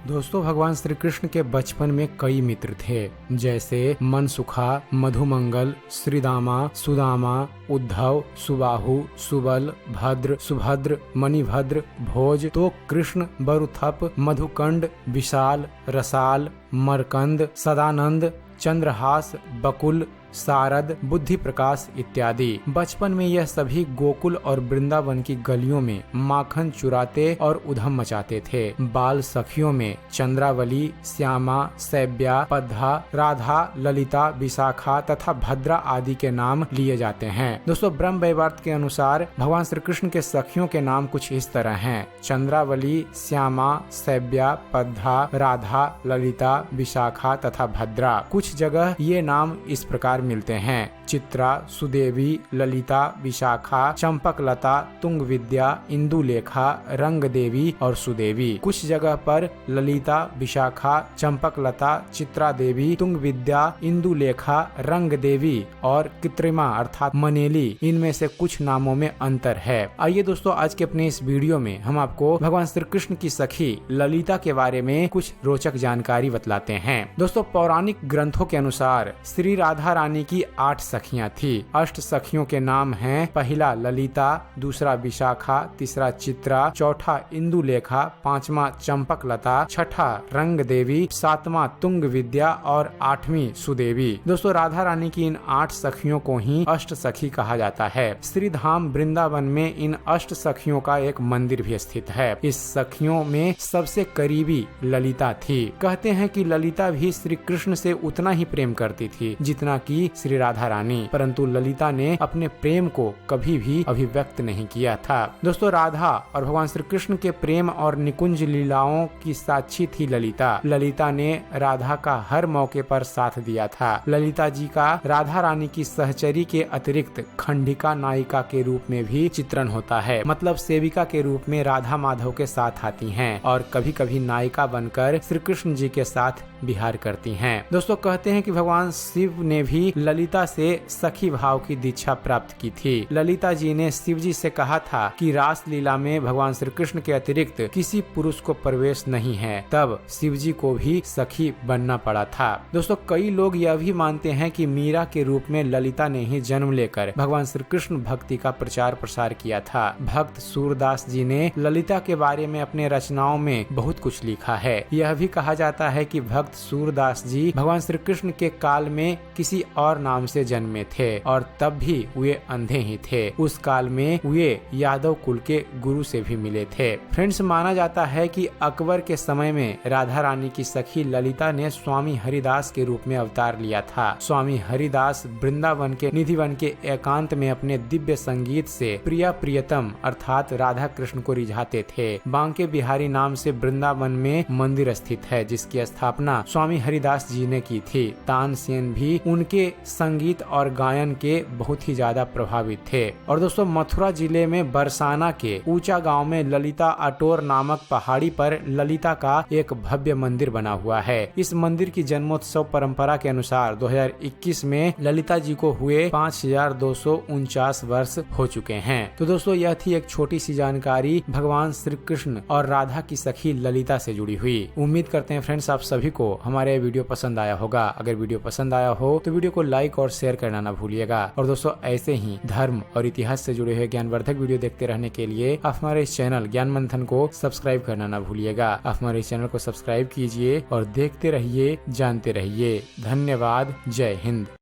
दोस्तों भगवान श्री कृष्ण के बचपन में कई मित्र थे, जैसे मनसुखा, मधुमंगल, श्रीदामा, सुदामा, उद्धव, सुबाहु, सुबल, भद्र, सुभद्र, मणिभद्र, भोज। तो कृष्ण, बरुथप, मधुकंड, विशाल, रसाल, मरकंद, सदानंद, चंद्रहास, बकुल, सारद, बुद्धि प्रकाश इत्यादि। बचपन में यह सभी गोकुल और वृंदावन की गलियों में माखन चुराते और उधम मचाते थे। बाल सखियों में चंद्रावली, श्यामा, सैब्या, पद्धा, राधा, ललिता, विशाखा तथा भद्रा आदि के नाम लिए जाते हैं। दोस्तों ब्रह्म वैवर्त के अनुसार भगवान श्री कृष्ण के सखियों के नाम कुछ इस तरह हैं: चंद्रावली, श्यामा, सैब्या, पद्धा, राधा, ललिता, विशाखा तथा भद्रा। कुछ जगह ये नाम इस प्रकार मिलते हैं: चित्रा, सुदेवी, ललिता, विशाखा, चंपकलता, तुंग विद्या, इंदुलेखा, रंग देवी और सुदेवी। कुछ जगह पर ललिता, विशाखा, चंपकलता, चित्रा देवी, तुंग विद्या, इंदुलेखा, रंग देवी और कृत्रिमा अर्थात मनेली, इनमें से कुछ नामों में अंतर है। आइए दोस्तों आज के अपने इस वीडियो में हम आपको भगवान श्री कृष्ण की सखी ललिता के बारे में कुछ रोचक जानकारी बतलाते हैं। दोस्तों पौराणिक ग्रंथों के अनुसार श्री राधा रानी की 8 सखियां थी। अष्ट सखियों के नाम हैं: पहला ललिता, दूसरा विशाखा, तीसरा चित्रा, चौथा इंदुलेखा, पांचवा चंपकलता, छठा रंग देवी, सातवां तुंग विद्या और 8वीं सुदेवी। दोस्तों राधा रानी की इन 8 सखियों को ही अष्ट सखी कहा जाता है। श्री धाम वृंदावन में इन अष्ट सखियों का एक मंदिर भी स्थित है। इस सखियों में सबसे करीबी ललिता थी। कहते हैं कि ललिता भी श्री कृष्ण से उतना ही प्रेम करती थी जितना कि श्री राधा रानी, परंतु ललिता ने अपने प्रेम को कभी भी अभिव्यक्त नहीं किया था। दोस्तों राधा और भगवान श्री कृष्ण के प्रेम और निकुंज लीलाओं की साक्षी थी ललिता। ललिता ने राधा का हर मौके पर साथ दिया था। ललिता जी का राधा रानी की सहचरी के अतिरिक्त खंडिका नायिका के रूप में भी चित्रण होता है, मतलब सेविका के रूप में राधा माधव के साथ आती हैं और कभी कभी नायिका बनकर श्री कृष्ण जी के साथ विहार करती हैं। दोस्तों कहते हैं कि भगवान शिव ने भी ललिता से सखी भाव की दीक्षा प्राप्त की थी। ललिता जी ने शिव जी से कहा था कि रास लीला में भगवान श्री कृष्ण के अतिरिक्त किसी पुरुष को प्रवेश नहीं है, तब शिव जी को भी सखी बनना पड़ा था। दोस्तों कई लोग यह भी मानते हैं कि मीरा के रूप में ललिता ने ही जन्म लेकर भगवान श्री कृष्ण भक्ति का प्रचार प्रसार किया था। भक्त सूरदास जी ने ललिता के बारे में अपने रचनाओं में बहुत कुछ लिखा है। यह भी कहा जाता है कि भक्त सूरदास जी भगवान श्री कृष्ण के काल में किसी और नाम से जन्मे थे और तब भी वे अंधे ही थे। उस काल में वे यादव कुल के गुरु से भी मिले थे। फ्रेंड्स माना जाता है कि अकबर के समय में राधा रानी की सखी ललिता ने स्वामी हरिदास के रूप में अवतार लिया था। स्वामी हरिदास वृंदावन के निधिवन के एकांत में अपने दिव्य संगीत से प्रिया प्रियतम अर्थात राधा कृष्ण को रिझाते थे। बांके बिहारी नाम से वृंदावन में मंदिर स्थित है जिसकी स्थापना स्वामी हरिदास जी ने की थी। तानसेन भी उनके संगीत और गायन के बहुत ही ज्यादा प्रभावित थे। और दोस्तों मथुरा जिले में बरसाना के ऊंचा गांव में ललिता अटोर नामक पहाड़ी पर ललिता का एक भव्य मंदिर बना हुआ है। इस मंदिर की जन्मोत्सव परंपरा के अनुसार 2021 में ललिता जी को हुए 5249 वर्ष हो चुके हैं। तो दोस्तों यह थी एक छोटी सी जानकारी भगवान श्री कृष्ण और राधा की सखी ललिता से जुड़ी हुई। उम्मीद करते हैं फ्रेंड्स आप सभी को हमारे वीडियो पसंद आया होगा। अगर वीडियो पसंद आया हो तो वीडियो को लाइक और शेयर करना ना भूलिएगा। और दोस्तों ऐसे ही धर्म और इतिहास से जुड़े हुए ज्ञानवर्धक वीडियो देखते रहने के लिए आप हमारे इस चैनल ज्ञान मंथन को सब्सक्राइब करना ना भूलिएगा। आप हमारे इस चैनल को सब्सक्राइब कीजिए और देखते रहिए, जानते रहिए। धन्यवाद। जय हिंद।